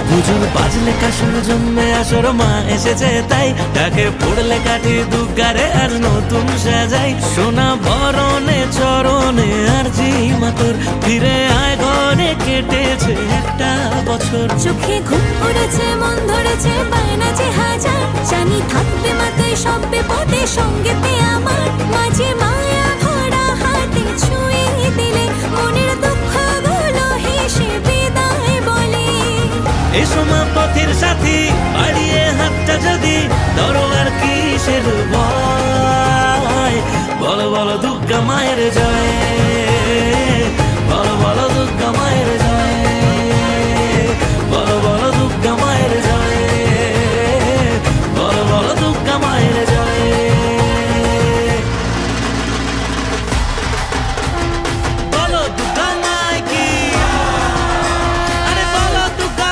পুজোর বাজলে কাসর জন্মে আসর মা এসেছে তাই তাকে পড়লে কাঠি দুগারে আর নতুন সাজাই সোনা বরণে চরণে আর জি মাতর ফিরে আয় ঘরে কেটেছে একটা বছর। চোখে ঘুম পড়েছে মন ধরেছে বায়না যে হাজার জানি থাকবে মাথায় সব বিপদে সঙ্গেতে আমার মাঝে মায়া ভরা হাতে ছুঁয়ে দিলে মনের দুঃখগুলো হেসে বিদায় বলে। এই সময় পথের সাথী বাড়িয়ে হাতটা যদি দরবার কিসের ভয় বলো বলো দুর্গা মায়ের জয়।